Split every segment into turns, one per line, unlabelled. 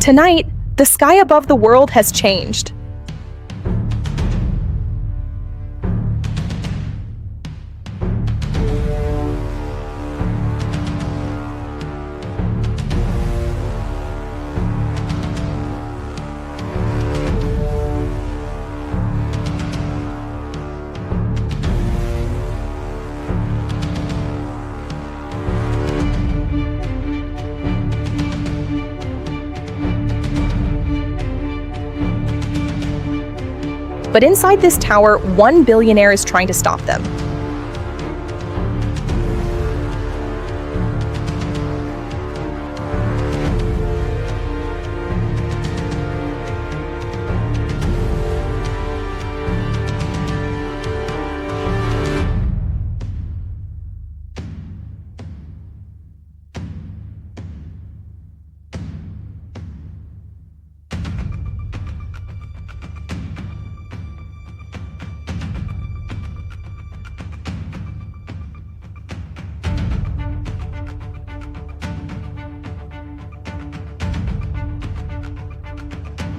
Tonight, the sky above the world has changed. But inside this tower, one billionaire is trying to stop them.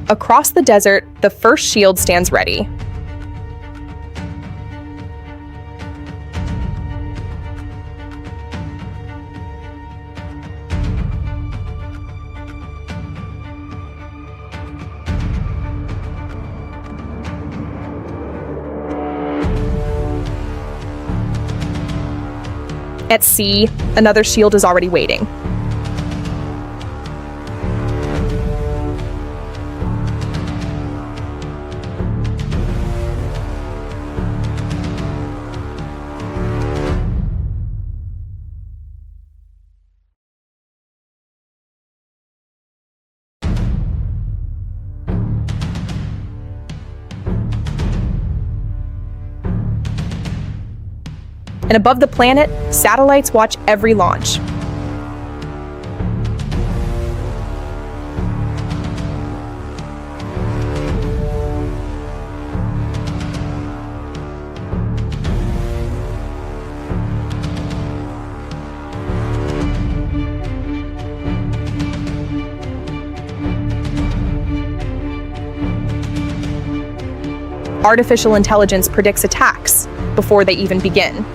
Across the desert, the first shield stands ready. At sea, another shield is already waiting. And above the planet, satellites watch every launch. Artificial intelligence predicts attacks before they even begin.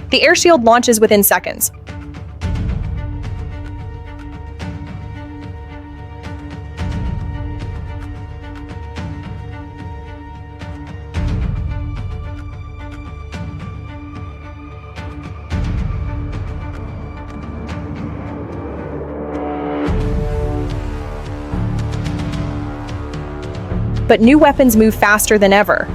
The air shield launches within seconds. But new weapons move faster than ever.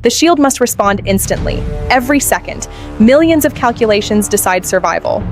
The shield must respond instantly, every second. Millions of calculations decide survival.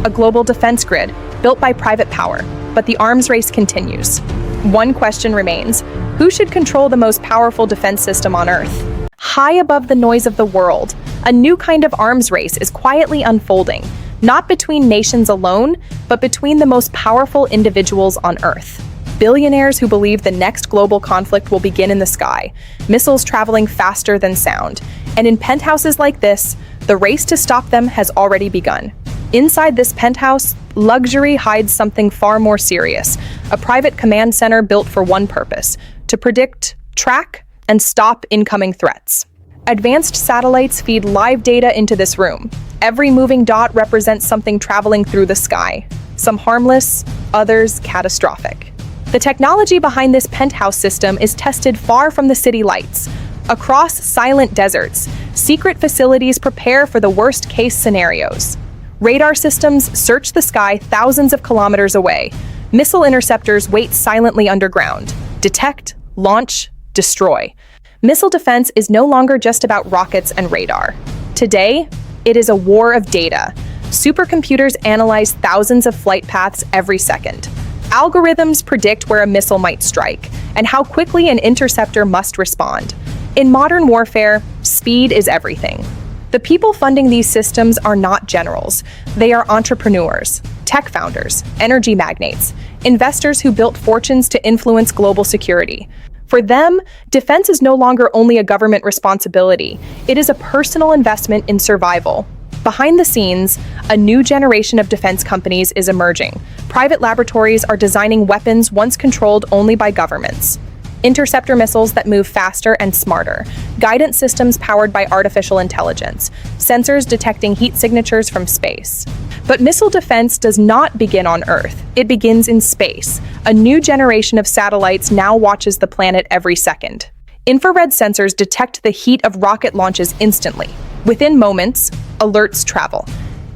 A global defense grid, built by private power, but the arms race continues. One question remains: who should control the most powerful defense system on Earth? High above the noise of the world, a new kind of arms race is quietly unfolding, not between nations alone, but between the most powerful individuals on Earth. Billionaires who believe the next global conflict will begin in the sky, missiles traveling faster than sound, And in penthouses like this, the race to stop them has already begun. Inside this penthouse, luxury hides something far more serious, a private command center built for one purpose: to predict, track, and stop incoming threats. Advanced satellites feed live data into this room. Every moving dot represents something traveling through the sky, some harmless, others catastrophic. The technology behind this penthouse system is tested far from the city lights. Across silent deserts, secret facilities prepare for the worst-case scenarios. Radar systems search the sky thousands of kilometers away. Missile interceptors wait silently underground. Detect, launch, destroy. Missile defense is no longer just about rockets and radar. Today, it is a war of data. Supercomputers analyze thousands of flight paths every second. Algorithms predict where a missile might strike and how quickly an interceptor must respond. In modern warfare, speed is everything. The people funding these systems are not generals. They are entrepreneurs, tech founders, energy magnates, investors who built fortunes to influence global security. For them, defense is no longer only a government responsibility. It is a personal investment in survival. Behind the scenes, a new generation of defense companies is emerging. Private laboratories are designing weapons once controlled only by governments. Interceptor missiles that move faster and smarter, guidance systems powered by artificial intelligence, sensors detecting heat signatures from space. But missile defense does not begin on Earth. It begins in space. A new generation of satellites now watches the planet every second. Infrared sensors detect the heat of rocket launches instantly. Within moments, alerts travel.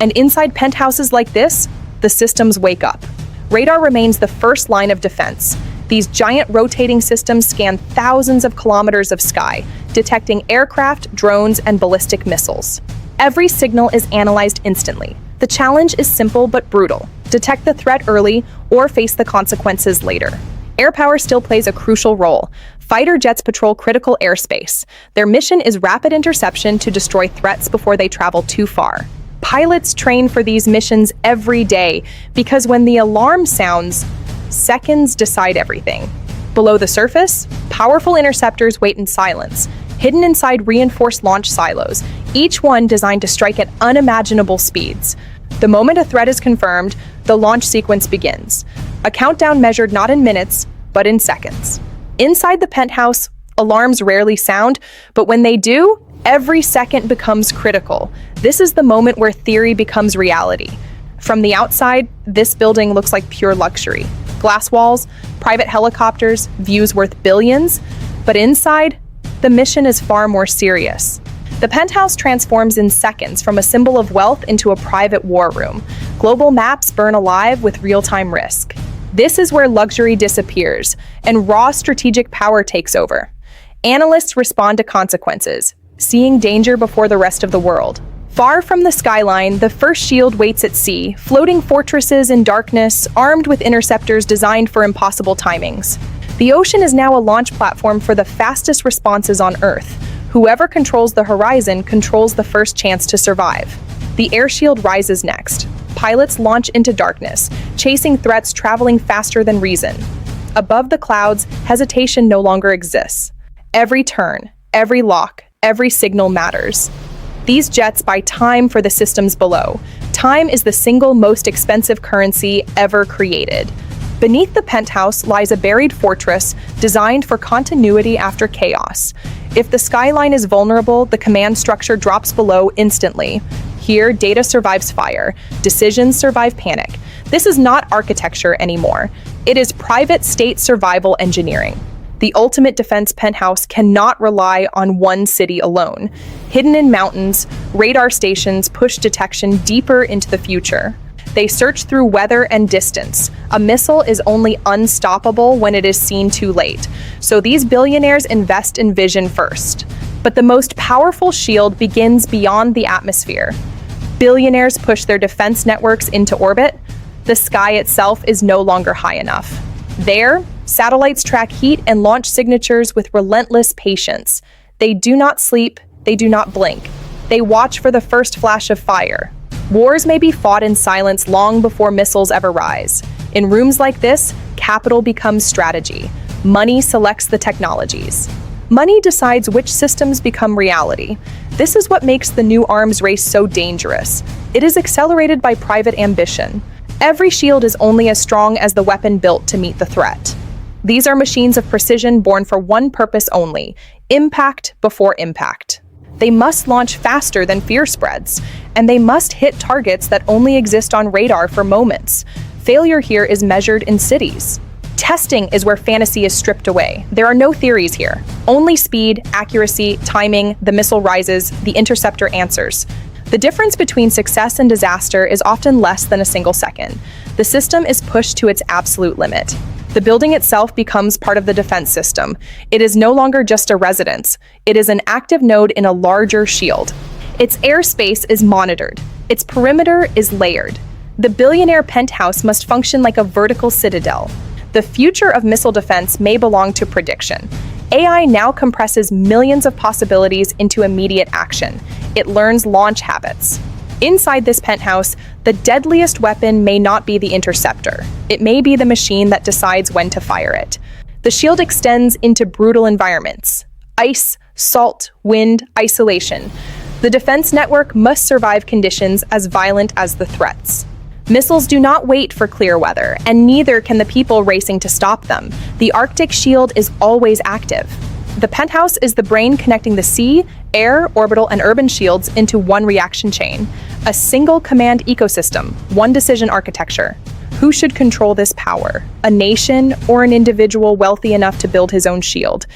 And inside penthouses like this, the systems wake up. Radar remains the first line of defense. These giant rotating systems scan thousands of kilometers of sky, detecting aircraft, drones, and ballistic missiles. Every signal is analyzed instantly. The challenge is simple but brutal: detect the threat early or face the consequences later. Air power still plays a crucial role. Fighter jets patrol critical airspace. Their mission is rapid interception to destroy threats before they travel too far. Pilots train for these missions every day because when the alarm sounds, seconds decide everything. Below the surface, powerful interceptors wait in silence, hidden inside reinforced launch silos, each one designed to strike at unimaginable speeds. The moment a threat is confirmed, the launch sequence begins. A countdown measured not in minutes, but in seconds. Inside the penthouse, alarms rarely sound, but when they do, every second becomes critical. This is the moment where theory becomes reality. From the outside, this building looks like pure luxury. Glass walls, private helicopters, views worth billions. But inside, the mission is far more serious. The penthouse transforms in seconds from a symbol of wealth into a private war room. Global maps burn alive with real-time risk. This is where luxury disappears and raw strategic power takes over. Analysts respond to consequences, seeing danger before the rest of the world. Far from the skyline, the first shield waits at sea, floating fortresses in darkness, armed with interceptors designed for impossible timings. The ocean is now a launch platform for the fastest responses on Earth. Whoever controls the horizon controls the first chance to survive. The air shield rises next. Pilots launch into darkness, chasing threats traveling faster than reason. Above the clouds, hesitation no longer exists. Every turn, every lock, every signal matters. These jets buy time for the systems below. Time is the single most expensive currency ever created. Beneath the penthouse lies a buried fortress designed for continuity after chaos. If the skyline is vulnerable, the command structure drops below instantly. Here, data survives fire. Decisions survive panic. This is not architecture anymore. It is private state survival engineering. The ultimate defense penthouse cannot rely on one city alone. Hidden in mountains, radar stations push detection deeper into the future. They search through weather and distance. A missile is only unstoppable when it is seen too late. So these billionaires invest in vision first. But the most powerful shield begins beyond the atmosphere. Billionaires push their defense networks into orbit. The sky itself is no longer high enough. There, satellites track heat and launch signatures with relentless patience. They do not sleep, they do not blink. They watch for the first flash of fire. Wars may be fought in silence long before missiles ever rise. In rooms like this, capital becomes strategy. Money selects the technologies. Money decides which systems become reality. This is what makes the new arms race so dangerous. It is accelerated by private ambition. Every shield is only as strong as the weapon built to meet the threat. These are machines of precision born for one purpose only: impact before impact. They must launch faster than fear spreads, and they must hit targets that only exist on radar for moments. Failure here is measured in cities. Testing is where fantasy is stripped away. There are no theories here. Only speed, accuracy, timing, the missile rises, the interceptor answers. The difference between success and disaster is often less than a single second. The system is pushed to its absolute limit. The building itself becomes part of the defense system. It is no longer just a residence. It is an active node in a larger shield. Its airspace is monitored. Its perimeter is layered. The Billionaire Penthouse must function like a vertical citadel. The future of missile defense may belong to prediction. AI now compresses millions of possibilities into immediate action. It learns launch habits. Inside this penthouse, the deadliest weapon may not be the interceptor. It may be the machine that decides when to fire it. The shield extends into brutal environments: ice, salt, wind, isolation. The defense network must survive conditions as violent as the threats. Missiles do not wait for clear weather, and neither can the people racing to stop them. The Arctic shield is always active. The penthouse is the brain connecting the sea, air, orbital, and urban shields into one reaction chain. A single command ecosystem, one decision architecture. Who should control this power? A nation or an individual wealthy enough to build his own shield?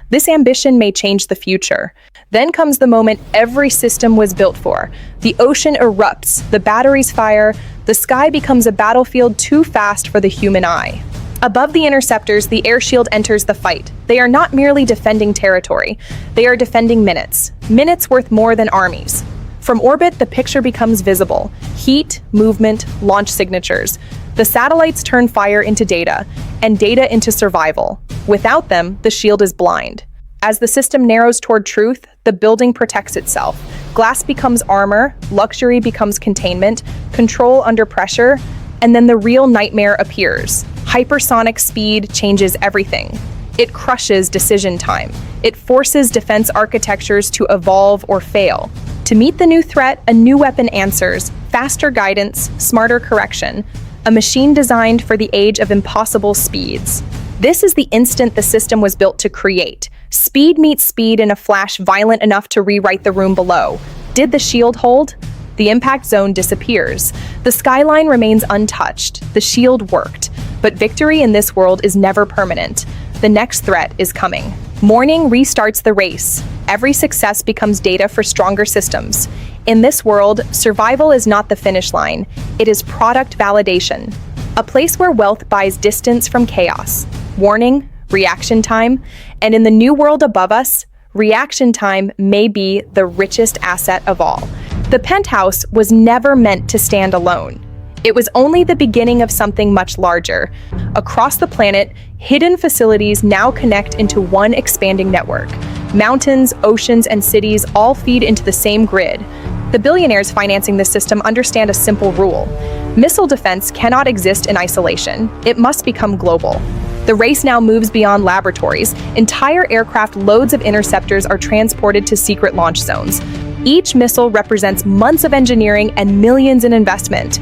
This ambition may change the future. Then comes the moment every system was built for. The ocean erupts, the batteries fire, the sky becomes a battlefield too fast for the human eye. Above the interceptors, the air shield enters the fight. They are not merely defending territory. They are defending minutes. Minutes worth more than armies. From orbit, the picture becomes visible. Heat, movement, launch signatures. The satellites turn fire into data, and data into survival. Without them, the shield is blind. As the system narrows toward truth, the building protects itself. Glass becomes armor, luxury becomes containment, control under pressure, and then the real nightmare appears. Hypersonic speed changes everything. It crushes decision time. It forces defense architectures to evolve or fail. To meet the new threat, a new weapon answers: faster guidance, smarter correction, a machine designed for the age of impossible speeds. This is the instant the system was built to create. Speed meets speed in a flash violent enough to rewrite the room below. Did the shield hold? The impact zone disappears. The skyline remains untouched. The shield worked. But victory in this world is never permanent. The next threat is coming. Morning restarts the race. Every success becomes data for stronger systems. In this world, survival is not the finish line. It is product validation. A place where wealth buys distance from chaos. Warning, reaction time. And in the new world above us, reaction time may be the richest asset of all. The penthouse was never meant to stand alone. It was only the beginning of something much larger. Across the planet, hidden facilities now connect into one expanding network. Mountains, oceans, and cities all feed into the same grid. The billionaires financing this system understand a simple rule. Missile defense cannot exist in isolation. It must become global. The race now moves beyond laboratories. Entire aircraft loads of interceptors are transported to secret launch zones. Each missile represents months of engineering and millions in investment.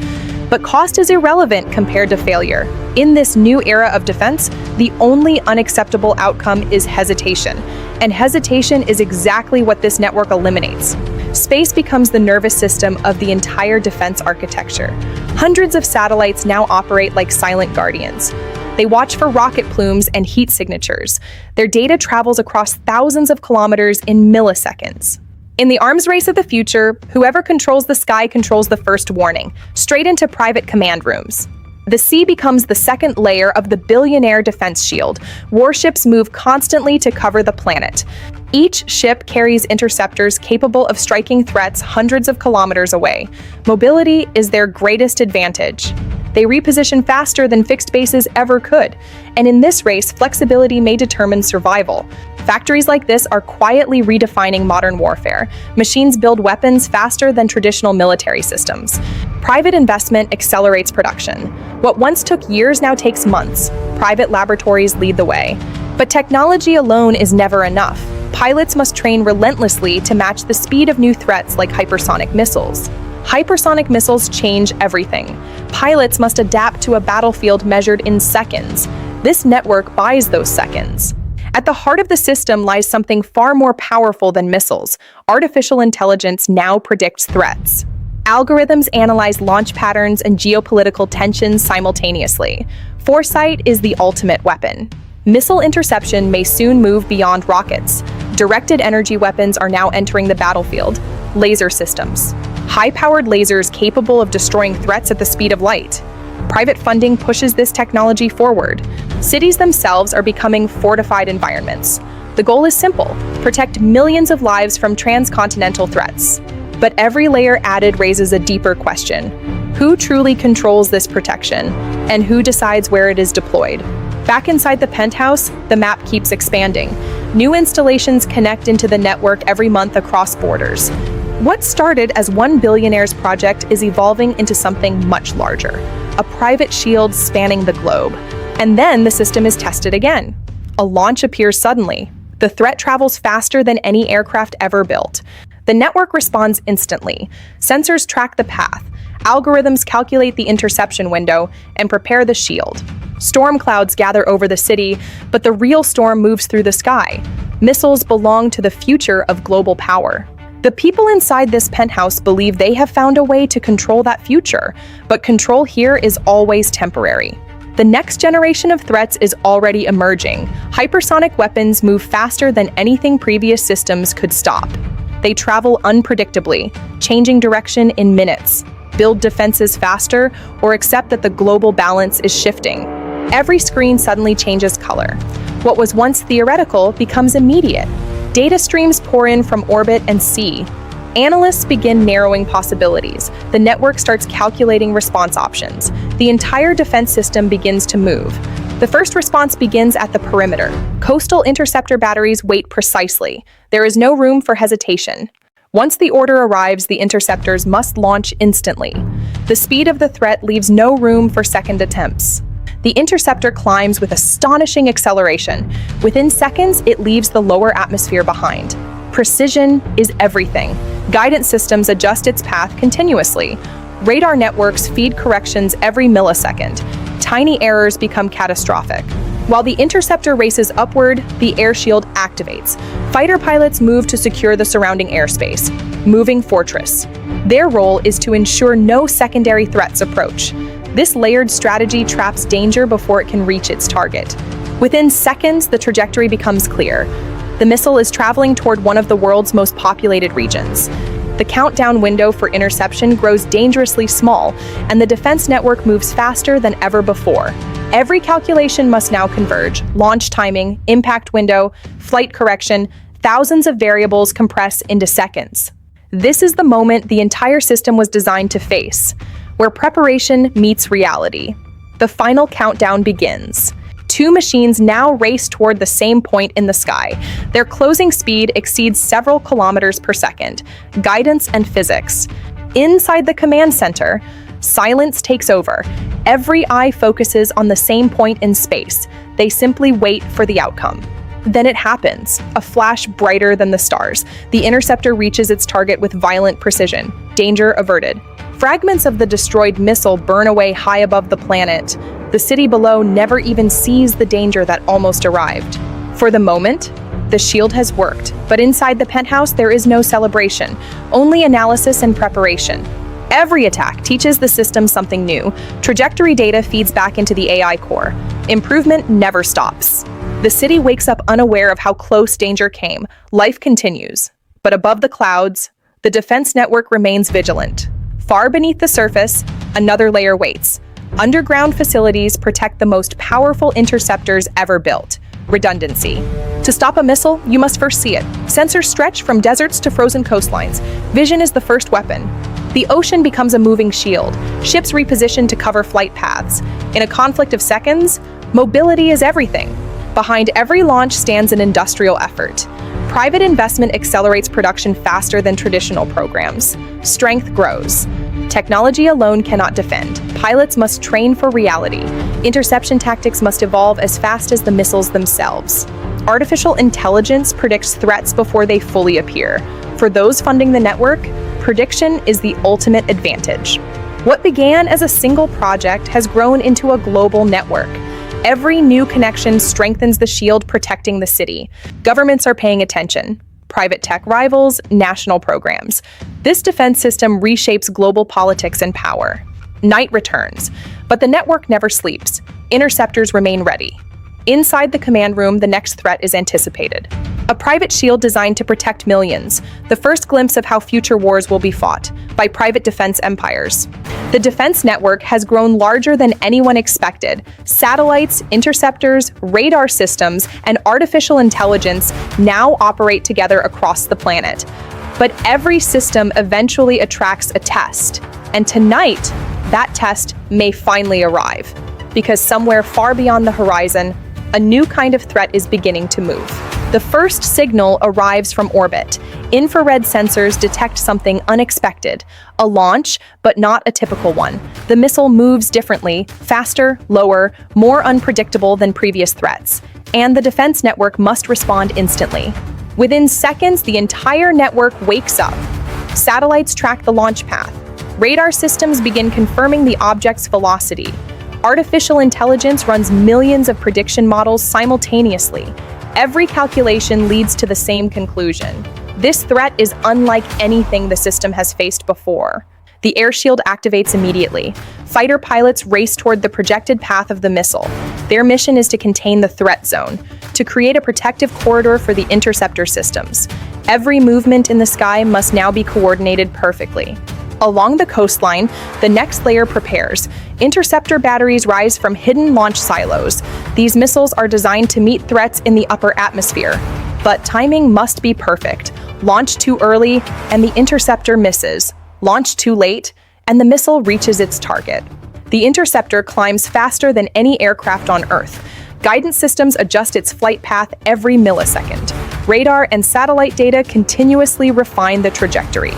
But cost is irrelevant compared to failure. In this new era of defense, the only unacceptable outcome is hesitation. And hesitation is exactly what this network eliminates. Space becomes the nervous system of the entire defense architecture. Hundreds of satellites now operate like silent guardians. They watch for rocket plumes and heat signatures. Their data travels across thousands of kilometers in milliseconds. In the arms race of the future, whoever controls the sky controls the first warning, straight into private command rooms. The sea becomes the second layer of the billionaire defense shield. Warships move constantly to cover the planet. Each ship carries interceptors capable of striking threats hundreds of kilometers away. Mobility is their greatest advantage. They reposition faster than fixed bases ever could. And in this race, flexibility may determine survival. Factories like this are quietly redefining modern warfare. Machines build weapons faster than traditional military systems. Private investment accelerates production. What once took years now takes months. Private laboratories lead the way. But technology alone is never enough. Pilots must train relentlessly to match the speed of new threats like hypersonic missiles. Hypersonic missiles change everything. Pilots must adapt to a battlefield measured in seconds. This network buys those seconds. At the heart of the system lies something far more powerful than missiles. Artificial intelligence now predicts threats. Algorithms analyze launch patterns and geopolitical tensions simultaneously. Foresight is the ultimate weapon. Missile interception may soon move beyond rockets. Directed energy weapons are now entering the battlefield. Laser systems. High-powered lasers capable of destroying threats at the speed of light. Private funding pushes this technology forward. Cities themselves are becoming fortified environments. The goal is simple: protect millions of lives from transcontinental threats. But every layer added raises a deeper question. Who truly controls this protection? And who decides where it is deployed? Back inside the Penthouse, the map keeps expanding. New installations connect into the network every month across borders. What started as one billionaire's project is evolving into something much larger, a private shield spanning the globe. And then the system is tested again. A launch appears suddenly. The threat travels faster than any aircraft ever built. The network responds instantly. Sensors track the path. Algorithms calculate the interception window and prepare the shield. Storm clouds gather over the city, but the real storm moves through the sky. Missiles belong to the future of global power. The people inside this penthouse believe they have found a way to control that future, but control here is always temporary. The next generation of threats is already emerging. Hypersonic weapons move faster than anything previous systems could stop. They travel unpredictably, changing direction in minutes, build defenses faster, or accept that the global balance is shifting. Every screen suddenly changes color. What was once theoretical becomes immediate. Data streams pour in from orbit and sea. Analysts begin narrowing possibilities. The network starts calculating response options. The entire defense system begins to move. The first response begins at the perimeter. Coastal interceptor batteries wait precisely. There is no room for hesitation. Once the order arrives, the interceptors must launch instantly. The speed of the threat leaves no room for second attempts. The interceptor climbs with astonishing acceleration. Within seconds, it leaves the lower atmosphere behind. Precision is everything. Guidance systems adjust its path continuously. Radar networks feed corrections every millisecond. Tiny errors become catastrophic. While the interceptor races upward, the air shield activates. Fighter pilots move to secure the surrounding airspace, moving fortress. Their role is to ensure no secondary threats approach. This layered strategy traps danger before it can reach its target. Within seconds, the trajectory becomes clear. The missile is traveling toward one of the world's most populated regions. The countdown window for interception grows dangerously small, and the defense network moves faster than ever before. Every calculation must now converge: launch timing, impact window, flight correction. Thousands of variables compress into seconds. This is the moment the entire system was designed to face, where preparation meets reality. The final countdown begins. Two machines now race toward the same point in the sky. Their closing speed exceeds several kilometers per second. Guidance and physics. Inside the command center, silence takes over. Every eye focuses on the same point in space. They simply wait for the outcome. Then it happens, a flash brighter than the stars. The interceptor reaches its target with violent precision. Danger averted. Fragments of the destroyed missile burn away high above the planet. The city below never even sees the danger that almost arrived. For the moment, the shield has worked, but inside the penthouse there is no celebration, only analysis and preparation. Every attack teaches the system something new. Trajectory data feeds back into the AI core. Improvement never stops. The city wakes up unaware of how close danger came. Life continues. But above the clouds, the defense network remains vigilant. Far beneath the surface, another layer waits. Underground facilities protect the most powerful interceptors ever built. Redundancy. To stop a missile, you must first see it. Sensors stretch from deserts to frozen coastlines. Vision is the first weapon. The ocean becomes a moving shield. Ships reposition to cover flight paths. In a conflict of seconds, mobility is everything. Behind every launch stands an industrial effort. Private investment accelerates production faster than traditional programs. Strength grows. Technology alone cannot defend. Pilots must train for reality. Interception tactics must evolve as fast as the missiles themselves. Artificial intelligence predicts threats before they fully appear. For those funding the network, prediction is the ultimate advantage. What began as a single project has grown into a global network. Every new connection strengthens the shield protecting the city. Governments are paying attention. Private tech rivals, national programs. This defense system reshapes global politics and power. Night returns, but the network never sleeps. Interceptors remain ready. Inside the command room, the next threat is anticipated. A private shield designed to protect millions, the first glimpse of how future wars will be fought by private defense empires. The defense network has grown larger than anyone expected. Satellites, interceptors, radar systems, and artificial intelligence now operate together across the planet. But every system eventually attracts a test, and tonight, that test may finally arrive, because somewhere far beyond the horizon, a new kind of threat is beginning to move. The first signal arrives from orbit. Infrared sensors detect something unexpected, a launch, but not a typical one. The missile moves differently, faster, lower, more unpredictable than previous threats, and the defense network must respond instantly. Within seconds, the entire network wakes up. Satellites track the launch path. Radar systems begin confirming the object's velocity. Artificial intelligence runs millions of prediction models simultaneously. Every calculation leads to the same conclusion. This threat is unlike anything the system has faced before. The air shield activates immediately. Fighter pilots race toward the projected path of the missile. Their mission is to contain the threat zone, to create a protective corridor for the interceptor systems. Every movement in the sky must now be coordinated perfectly. Along the coastline, the next layer prepares. Interceptor batteries rise from hidden launch silos. These missiles are designed to meet threats in the upper atmosphere. But timing must be perfect. Launch too early, and the interceptor misses. Launch too late, and the missile reaches its target. The interceptor climbs faster than any aircraft on Earth. Guidance systems adjust its flight path every millisecond. Radar and satellite data continuously refine the trajectory.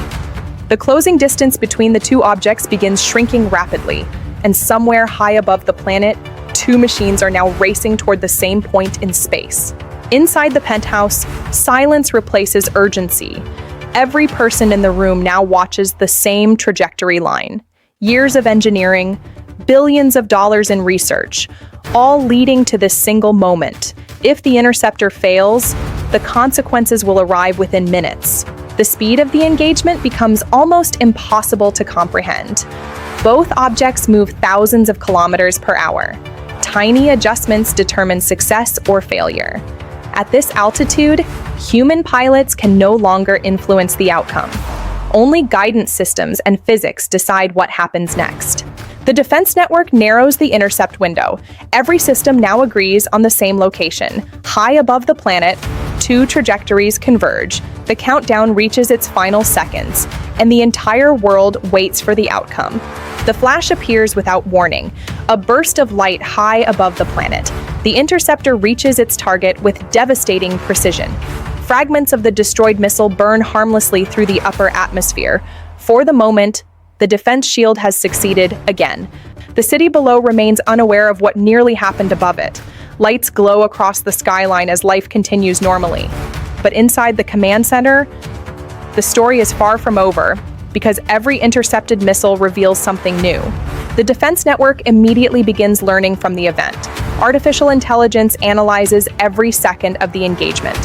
The closing distance between the two objects begins shrinking rapidly, and somewhere high above the planet, two machines are now racing toward the same point in space. Inside the penthouse, silence replaces urgency. Every person in the room now watches the same trajectory line. Years of engineering, billions of dollars in research, all leading to this single moment. If the interceptor fails, the consequences will arrive within minutes. The speed of the engagement becomes almost impossible to comprehend. Both objects move thousands of kilometers per hour. Tiny adjustments determine success or failure. At this altitude, human pilots can no longer influence the outcome. Only guidance systems and physics decide what happens next. The defense network narrows the intercept window. Every system now agrees on the same location. High above the planet, two trajectories converge. The countdown reaches its final seconds, and the entire world waits for the outcome. The flash appears without warning, a burst of light high above the planet. The interceptor reaches its target with devastating precision. Fragments of the destroyed missile burn harmlessly through the upper atmosphere. For the moment, the defense shield has succeeded again. The city below remains unaware of what nearly happened above it. Lights glow across the skyline as life continues normally. But inside the command center, the story is far from over, because every intercepted missile reveals something new. The defense network immediately begins learning from the event. Artificial intelligence analyzes every second of the engagement.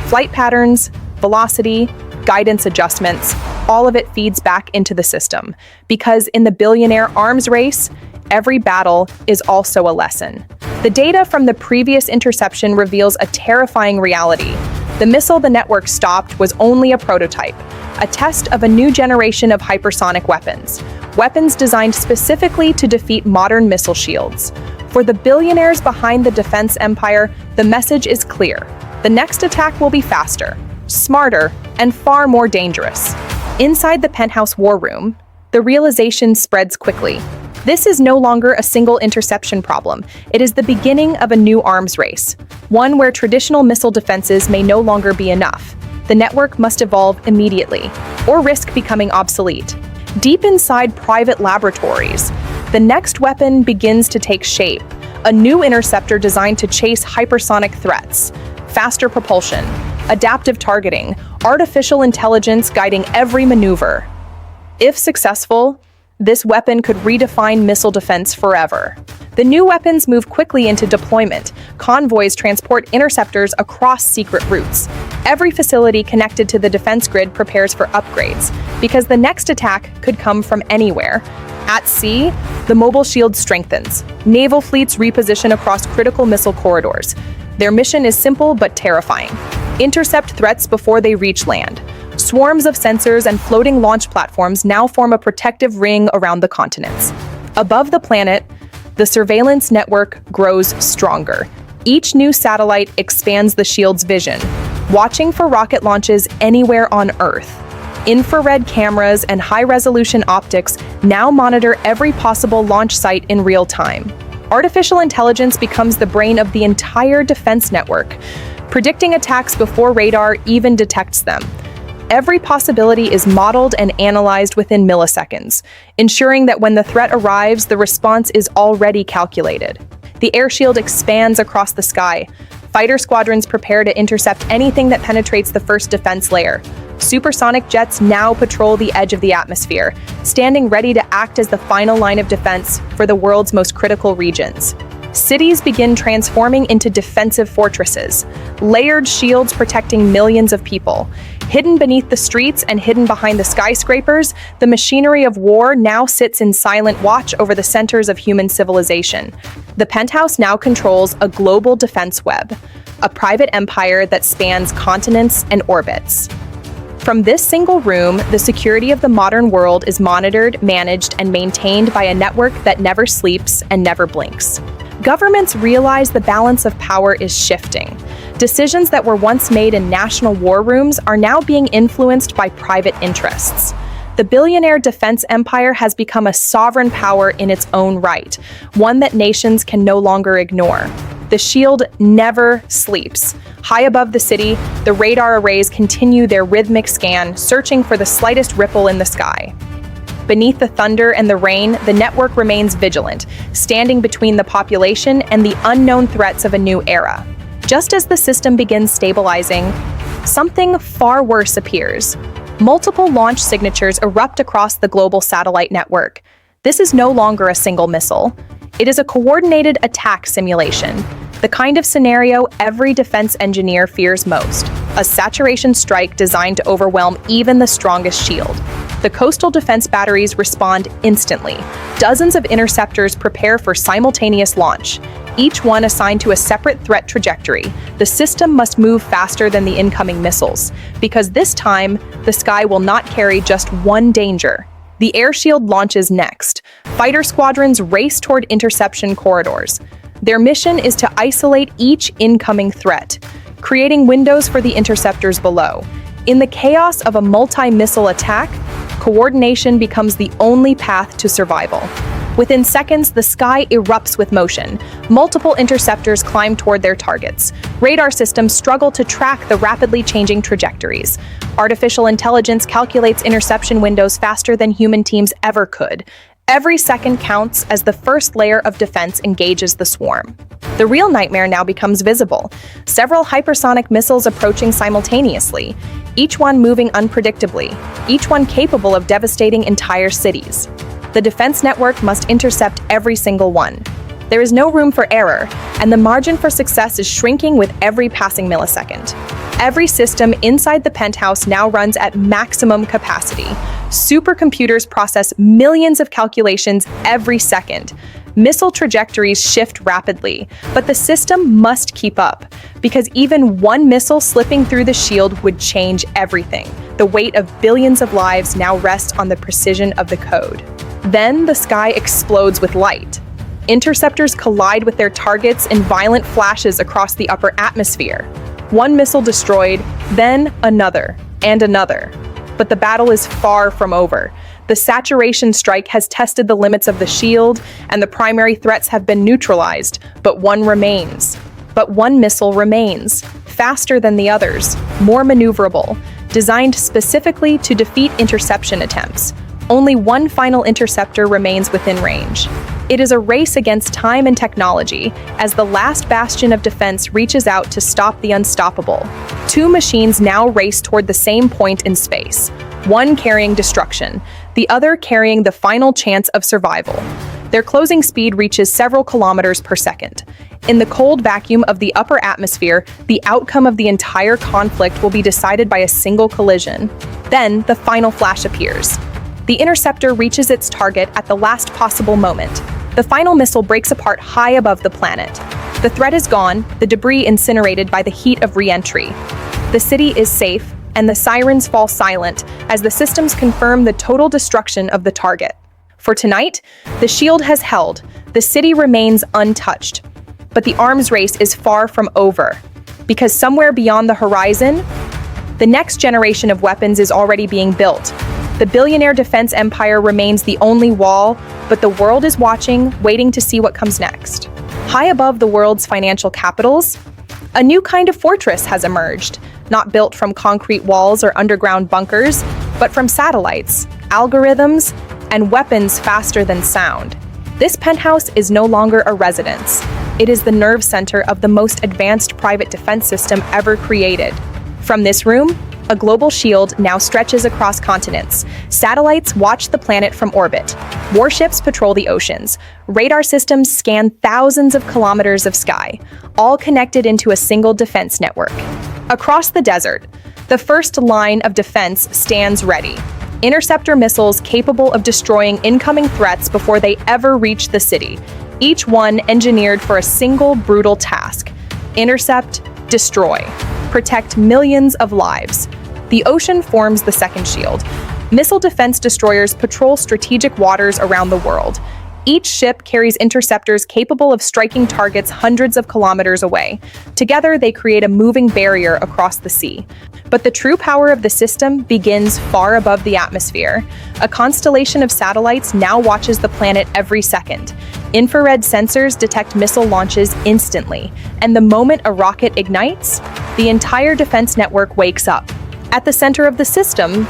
Flight patterns, velocity, guidance adjustments, all of it feeds back into the system. Because in the billionaire arms race, every battle is also a lesson. The data from the previous interception reveals a terrifying reality. The missile the network stopped was only a prototype, a test of a new generation of hypersonic weapons. Weapons designed specifically to defeat modern missile shields. For the billionaires behind the defense empire, the message is clear. The next attack will be faster, smarter, and far more dangerous. Inside the Penthouse war room, the realization spreads quickly. This is no longer a single interception problem. It is the beginning of a new arms race, one where traditional missile defenses may no longer be enough. The network must evolve immediately, or risk becoming obsolete. Deep inside private laboratories, the next weapon begins to take shape, a new interceptor designed to chase hypersonic threats, faster propulsion, adaptive targeting, artificial intelligence guiding every maneuver. If successful, this weapon could redefine missile defense forever. The new weapons move quickly into deployment. Convoys transport interceptors across secret routes. Every facility connected to the defense grid prepares for upgrades, because the next attack could come from anywhere. At sea, the mobile shield strengthens. Naval fleets reposition across critical missile corridors. Their mission is simple but terrifying. Intercept threats before they reach land. Swarms of sensors and floating launch platforms now form a protective ring around the continents. Above the planet, the surveillance network grows stronger. Each new satellite expands the shield's vision, watching for rocket launches anywhere on Earth. Infrared cameras and high-resolution optics now monitor every possible launch site in real time. Artificial intelligence becomes the brain of the entire defense network, predicting attacks before radar even detects them. Every possibility is modeled and analyzed within milliseconds, ensuring that when the threat arrives, the response is already calculated. The air shield expands across the sky. Fighter squadrons prepare to intercept anything that penetrates the first defense layer. Supersonic jets now patrol the edge of the atmosphere, standing ready to act as the final line of defense for the world's most critical regions. Cities begin transforming into defensive fortresses, layered shields protecting millions of people. Hidden beneath the streets and hidden behind the skyscrapers, the machinery of war now sits in silent watch over the centers of human civilization. The Penthouse now controls a global defense web, a private empire that spans continents and orbits. From this single room, the security of the modern world is monitored, managed, and maintained by a network that never sleeps and never blinks. Governments realize the balance of power is shifting. Decisions that were once made in national war rooms are now being influenced by private interests. The billionaire defense empire has become a sovereign power in its own right, one that nations can no longer ignore. The shield never sleeps. High above the city, the radar arrays continue their rhythmic scan, searching for the slightest ripple in the sky. Beneath the thunder and the rain, the network remains vigilant, standing between the population and the unknown threats of a new era. Just as the system begins stabilizing, something far worse appears. Multiple launch signatures erupt across the global satellite network. This is no longer a single missile. It is a coordinated attack simulation, the kind of scenario every defense engineer fears most, a saturation strike designed to overwhelm even the strongest shield. The coastal defense batteries respond instantly. Dozens of interceptors prepare for simultaneous launch, each one assigned to a separate threat trajectory. The system must move faster than the incoming missiles, because this time, the sky will not carry just one danger. The air shield launches next. Fighter squadrons race toward interception corridors. Their mission is to isolate each incoming threat, creating windows for the interceptors below. In the chaos of a multi-missile attack, coordination becomes the only path to survival. Within seconds, the sky erupts with motion. Multiple interceptors climb toward their targets. Radar systems struggle to track the rapidly changing trajectories. Artificial intelligence calculates interception windows faster than human teams ever could. Every second counts as the first layer of defense engages the swarm. The real nightmare now becomes visible. Several hypersonic missiles approaching simultaneously, each one moving unpredictably, each one capable of devastating entire cities. The defense network must intercept every single one. There is no room for error, and the margin for success is shrinking with every passing millisecond. Every system inside the Penthouse now runs at maximum capacity. Supercomputers process millions of calculations every second. Missile trajectories shift rapidly, but the system must keep up, because even one missile slipping through the shield would change everything. The weight of billions of lives now rests on the precision of the code. Then the sky explodes with light. Interceptors collide with their targets in violent flashes across the upper atmosphere. One missile destroyed, then another, and another. But the battle is far from over. The saturation strike has tested the limits of the shield, and the primary threats have been neutralized, but one remains. But one missile remains. faster than the others, more maneuverable, designed specifically to defeat interception attempts. Only one final interceptor remains within range. It is a race against time and technology as the last bastion of defense reaches out to stop the unstoppable. Two machines now race toward the same point in space, one carrying destruction, the other carrying the final chance of survival. Their closing speed reaches several kilometers per second. In the cold vacuum of the upper atmosphere, the outcome of the entire conflict will be decided by a single collision. Then, the final flash appears. The interceptor reaches its target at the last possible moment. The final missile breaks apart high above the planet. The threat is gone, the debris incinerated by the heat of re-entry. The city is safe, and the sirens fall silent as the systems confirm the total destruction of the target. For tonight, the shield has held, the city remains untouched. But the arms race is far from over, because somewhere beyond the horizon, the next generation of weapons is already being built. The billionaire defense empire remains the only wall, but the world is watching, waiting to see what comes next. High above the world's financial capitals, a new kind of fortress has emerged, not built from concrete walls or underground bunkers, but from satellites, algorithms, and weapons faster than sound. This penthouse is no longer a residence. It is the nerve center of the most advanced private defense system ever created. From this room, a global shield now stretches across continents. Satellites watch the planet from orbit. Warships patrol the oceans. Radar systems scan thousands of kilometers of sky, all connected into a single defense network. Across the desert, the first line of defense stands ready. Interceptor missiles capable of destroying incoming threats before they ever reach the city, each one engineered for a single brutal task: intercept, destroy, protect millions of lives. The ocean forms the second shield. Missile defense destroyers patrol strategic waters around the world. Each ship carries interceptors capable of striking targets hundreds of kilometers away. Together, they create a moving barrier across the sea. But the true power of the system begins far above the atmosphere. A constellation of satellites now watches the planet every second. Infrared sensors detect missile launches instantly, and the moment a rocket ignites, the entire defense network wakes up. At the center of the system,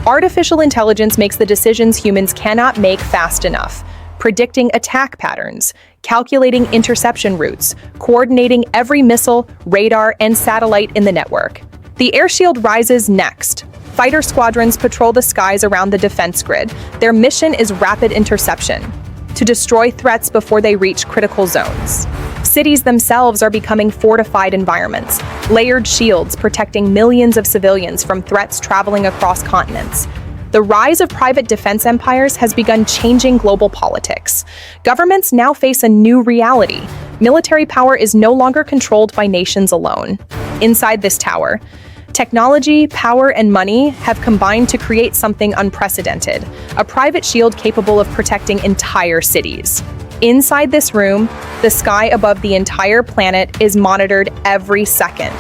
artificial intelligence makes the decisions humans cannot make fast enough, predicting attack patterns, calculating interception routes, coordinating every missile, radar, and satellite in the network. The air shield rises next. Fighter squadrons patrol the skies around the defense grid. Their mission is rapid interception, to destroy threats before they reach critical zones. Cities themselves are becoming fortified environments, layered shields protecting millions of civilians from threats traveling across continents. The rise of private defense empires has begun changing global politics. Governments now face a new reality. Military power is no longer controlled by nations alone. Inside this tower, technology, power, and money have combined to create something unprecedented, a private shield capable of protecting entire cities. Inside this room, the sky above the entire planet is monitored every second.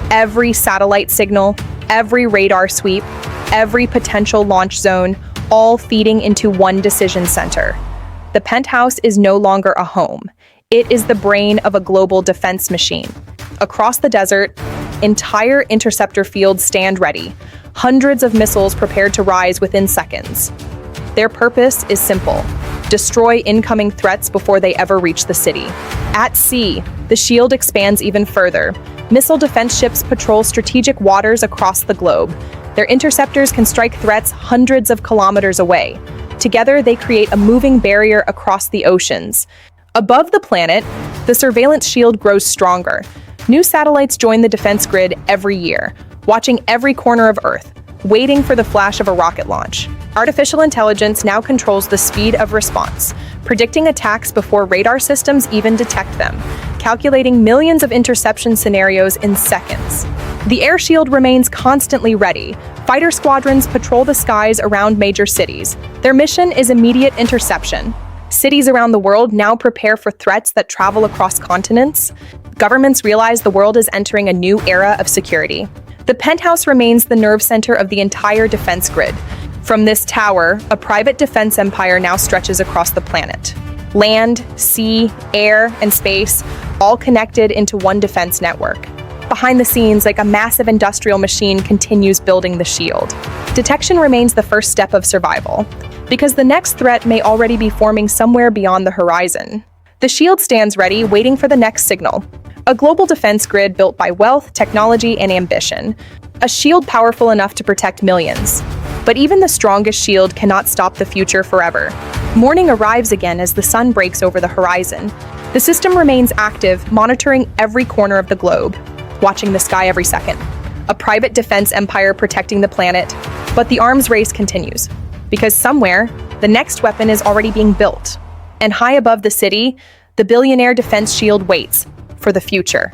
Every satellite signal, every radar sweep, every potential launch zone, all feeding into one decision center. The penthouse is no longer a home. It is the brain of a global defense machine. Across the desert, entire interceptor fields stand ready, hundreds of missiles prepared to rise within seconds. Their purpose is simple: destroy incoming threats before they ever reach the city. At sea, the shield expands even further. Missile defense ships patrol strategic waters across the globe. Their interceptors can strike threats hundreds of kilometers away. Together, they create a moving barrier across the oceans. Above the planet, the surveillance shield grows stronger. New satellites join the defense grid every year, watching every corner of Earth, waiting for the flash of a rocket launch. Artificial intelligence now controls the speed of response, predicting attacks before radar systems even detect them, calculating millions of interception scenarios in seconds. The air shield remains constantly ready. Fighter squadrons patrol the skies around major cities. Their mission is immediate interception. Cities around the world now prepare for threats that travel across continents. Governments realize the world is entering a new era of security. The penthouse remains the nerve center of the entire defense grid. From this tower, a private defense empire now stretches across the planet. Land, sea, air, and space, all connected into one defense network. Behind the scenes, like a massive industrial machine continues building the shield. Detection remains the first step of survival, because the next threat may already be forming somewhere beyond the horizon. The shield stands ready, waiting for the next signal. A global defense grid built by wealth, technology, and ambition. A shield powerful enough to protect millions. But even the strongest shield cannot stop the future forever. Morning arrives again as the sun breaks over the horizon. The system remains active, monitoring every corner of the globe, watching the sky every second. A private defense empire protecting the planet. But the arms race continues, because somewhere, the next weapon is already being built. And high above the city, the Billionaire defense shield waits for the future.